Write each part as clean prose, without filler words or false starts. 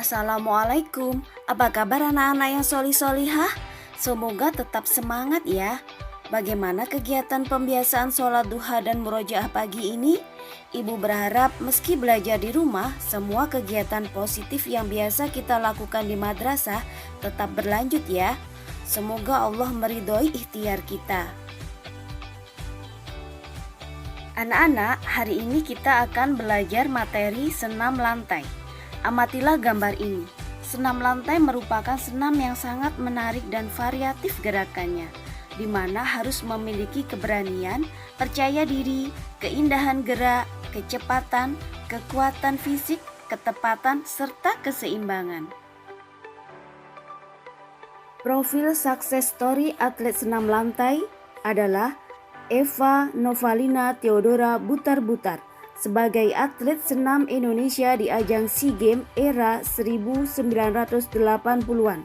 Assalamualaikum, apa kabar anak-anak yang solih-solihah? Semoga tetap semangat ya. Bagaimana kegiatan pembiasaan sholat duha dan murojaah pagi ini? Ibu berharap meski belajar di rumah, semua kegiatan positif yang biasa kita lakukan di madrasah tetap berlanjut ya. Semoga Allah meridhoi ikhtiar kita. Anak-anak, hari ini kita akan belajar materi senam lantai. Amatilah gambar ini. Senam lantai merupakan senam yang sangat menarik dan variatif gerakannya, di mana harus memiliki keberanian, percaya diri, keindahan gerak, kecepatan, kekuatan fisik, ketepatan, serta keseimbangan. Profil sukses story atlet senam lantai adalah Eva Novalina Theodora Butar-Butar sebagai atlet senam Indonesia di ajang SEA Games era 1980-an.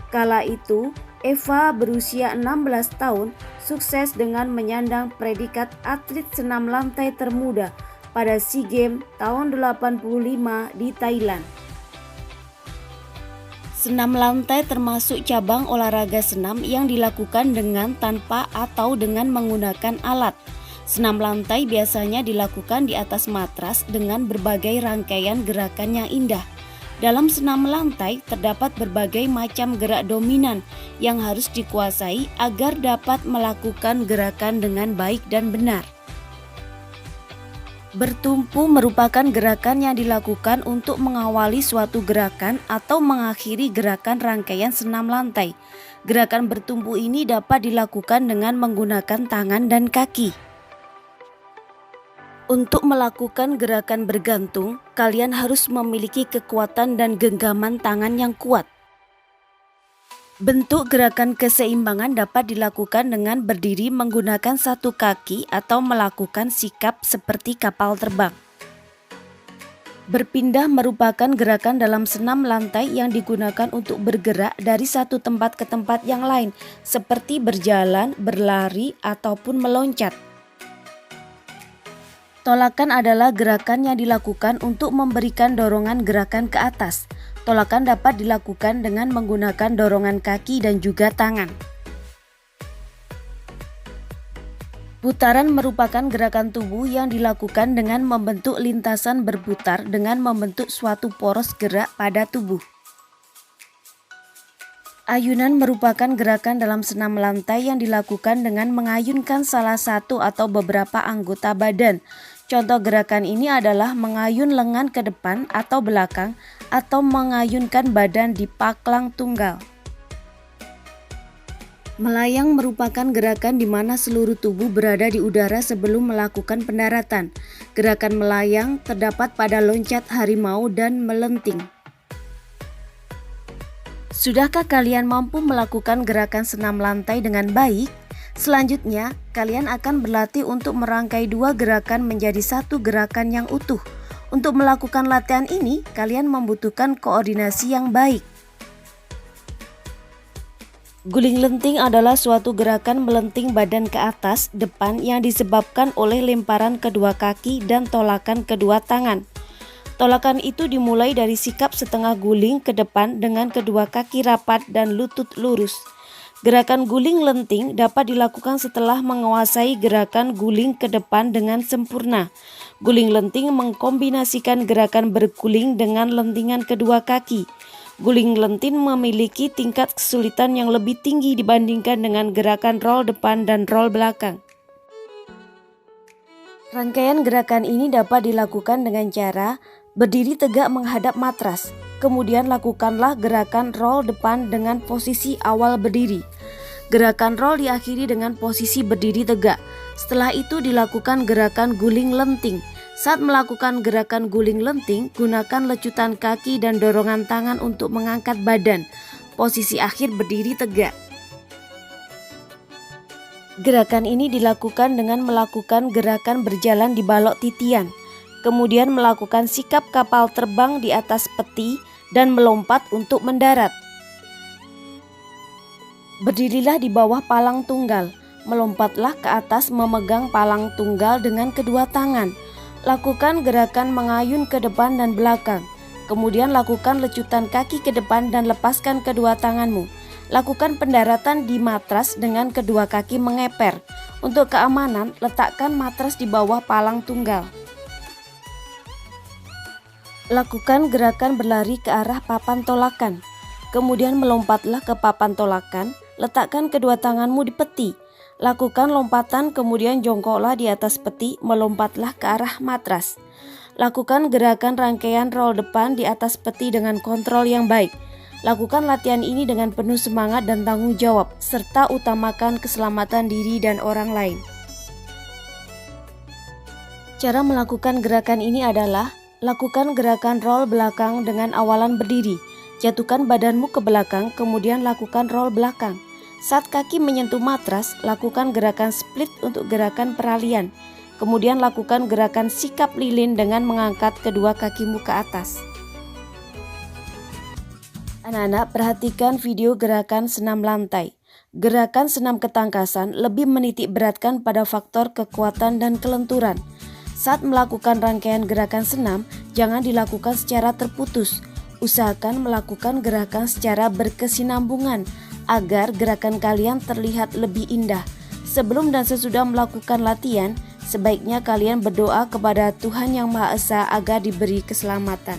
Kala itu, Eva berusia 16 tahun sukses dengan menyandang predikat atlet senam lantai termuda pada SEA Games tahun 85 di Thailand. Senam lantai termasuk cabang olahraga senam yang dilakukan dengan tanpa atau dengan menggunakan alat. Senam lantai biasanya dilakukan di atas matras dengan berbagai rangkaian gerakan yang indah. Dalam senam lantai terdapat berbagai macam gerak dominan yang harus dikuasai agar dapat melakukan gerakan dengan baik dan benar. Bertumpu merupakan gerakan yang dilakukan untuk mengawali suatu gerakan atau mengakhiri gerakan rangkaian senam lantai. Gerakan bertumpu ini dapat dilakukan dengan menggunakan tangan dan kaki. Untuk melakukan gerakan bergantung, kalian harus memiliki kekuatan dan genggaman tangan yang kuat. Bentuk gerakan keseimbangan dapat dilakukan dengan berdiri menggunakan satu kaki atau melakukan sikap seperti kapal terbang. Berpindah merupakan gerakan dalam senam lantai yang digunakan untuk bergerak dari satu tempat ke tempat yang lain, seperti berjalan, berlari, ataupun meloncat. Tolakan adalah gerakan yang dilakukan untuk memberikan dorongan gerakan ke atas. Tolakan dapat dilakukan dengan menggunakan dorongan kaki dan juga tangan. Putaran merupakan gerakan tubuh yang dilakukan dengan membentuk lintasan berputar dengan membentuk suatu poros gerak pada tubuh. Ayunan merupakan gerakan dalam senam lantai yang dilakukan dengan mengayunkan salah satu atau beberapa anggota badan. Contoh gerakan ini adalah mengayun lengan ke depan atau belakang atau mengayunkan badan di paklang tunggal. Melayang merupakan gerakan di mana seluruh tubuh berada di udara sebelum melakukan pendaratan. Gerakan melayang terdapat pada loncat harimau dan melenting. Sudahkah kalian mampu melakukan gerakan senam lantai dengan baik? Selanjutnya, kalian akan berlatih untuk merangkai dua gerakan menjadi satu gerakan yang utuh. Untuk melakukan latihan ini, kalian membutuhkan koordinasi yang baik. Guling lenting adalah suatu gerakan melenting badan ke atas depan yang disebabkan oleh lemparan kedua kaki dan tolakan kedua tangan. Tolakan itu dimulai dari sikap setengah guling ke depan dengan kedua kaki rapat dan lutut lurus. Gerakan guling lenting dapat dilakukan setelah menguasai gerakan guling ke depan dengan sempurna. Guling lenting mengkombinasikan gerakan berguling dengan lentingan kedua kaki. Guling lenting memiliki tingkat kesulitan yang lebih tinggi dibandingkan dengan gerakan roll depan dan roll belakang. Rangkaian gerakan ini dapat dilakukan dengan cara berdiri tegak menghadap matras. Kemudian lakukanlah gerakan roll depan dengan posisi awal berdiri. Gerakan roll diakhiri dengan posisi berdiri tegak. Setelah itu dilakukan gerakan guling lenting. Saat melakukan gerakan guling lenting, gunakan lecutan kaki dan dorongan tangan untuk mengangkat badan. Posisi akhir berdiri tegak. Gerakan ini dilakukan dengan melakukan gerakan berjalan di balok titian. Kemudian melakukan sikap kapal terbang di atas peti dan melompat untuk mendarat. Berdirilah di bawah palang tunggal, melompatlah ke atas memegang palang tunggal dengan kedua tangan. Lakukan gerakan mengayun ke depan dan belakang. Kemudian lakukan lecutan kaki ke depan dan lepaskan kedua tanganmu. Lakukan pendaratan di matras dengan kedua kaki mengeper. Untuk keamanan, letakkan matras di bawah palang tunggal. Lakukan gerakan berlari ke arah papan tolakan. Kemudian melompatlah ke papan tolakan, letakkan kedua tanganmu di peti. Lakukan lompatan, kemudian jongkoklah di atas peti, melompatlah ke arah matras. Lakukan gerakan rangkaian roll depan di atas peti dengan kontrol yang baik. Lakukan latihan ini dengan penuh semangat dan tanggung jawab, serta utamakan keselamatan diri dan orang lain. Cara melakukan gerakan ini adalah: lakukan gerakan roll belakang dengan awalan berdiri. Jatuhkan badanmu ke belakang, kemudian lakukan roll belakang. Saat kaki menyentuh matras, lakukan gerakan split untuk gerakan peralihan. Kemudian lakukan gerakan sikap lilin dengan mengangkat kedua kakimu ke atas. Anak-anak, perhatikan video gerakan senam lantai. Gerakan senam ketangkasan lebih menitik beratkan pada faktor kekuatan dan kelenturan. Saat melakukan rangkaian gerakan senam, jangan dilakukan secara terputus. Usahakan melakukan gerakan secara berkesinambungan agar gerakan kalian terlihat lebih indah. Sebelum dan sesudah melakukan latihan, sebaiknya kalian berdoa kepada Tuhan Yang Maha Esa agar diberi keselamatan.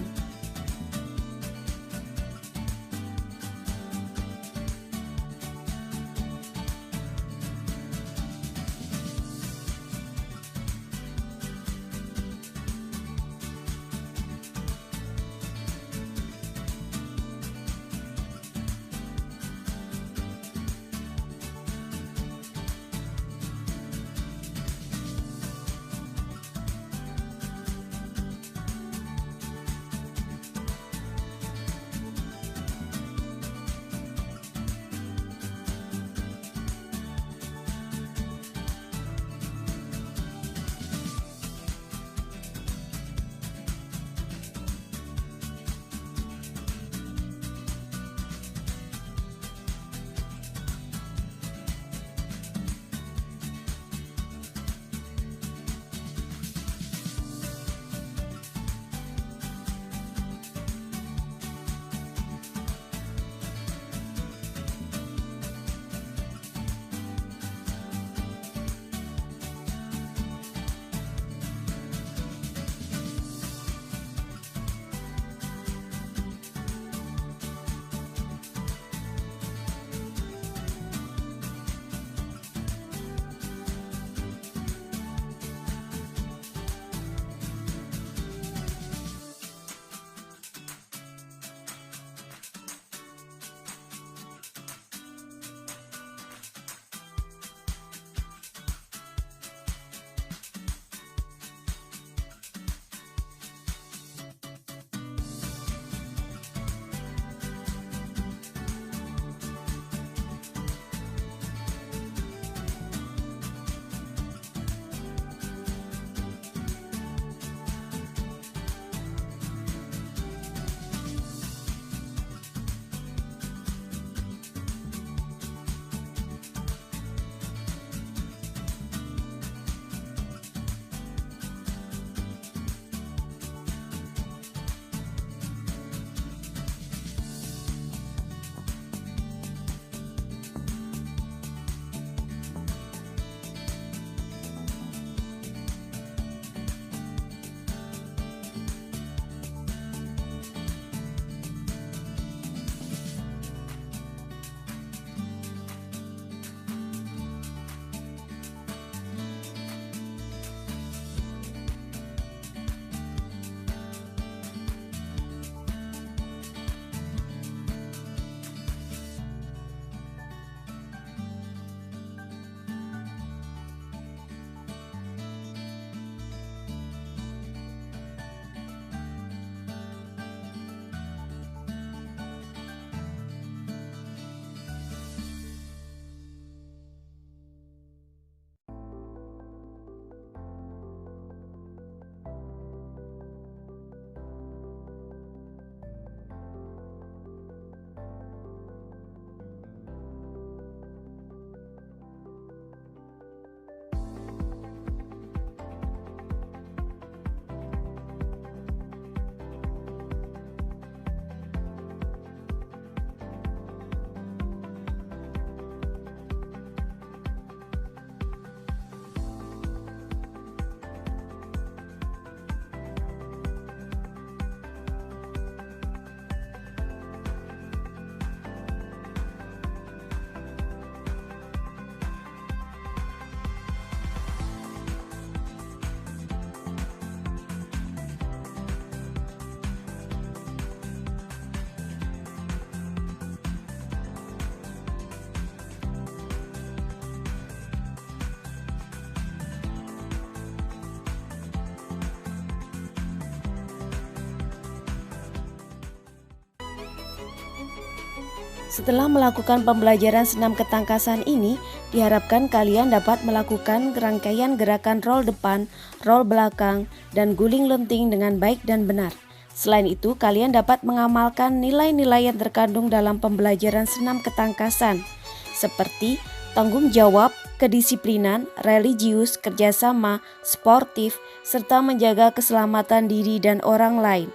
Setelah melakukan pembelajaran senam ketangkasan ini, diharapkan kalian dapat melakukan rangkaian gerakan roll depan, roll belakang, dan guling lenting dengan baik dan benar. Selain itu, kalian dapat mengamalkan nilai-nilai yang terkandung dalam pembelajaran senam ketangkasan, seperti tanggung jawab, kedisiplinan, religius, kerjasama, sportif, serta menjaga keselamatan diri dan orang lain.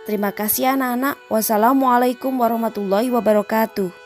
Terima kasih anak-anak. Wassalamualaikum warahmatullahi wabarakatuh.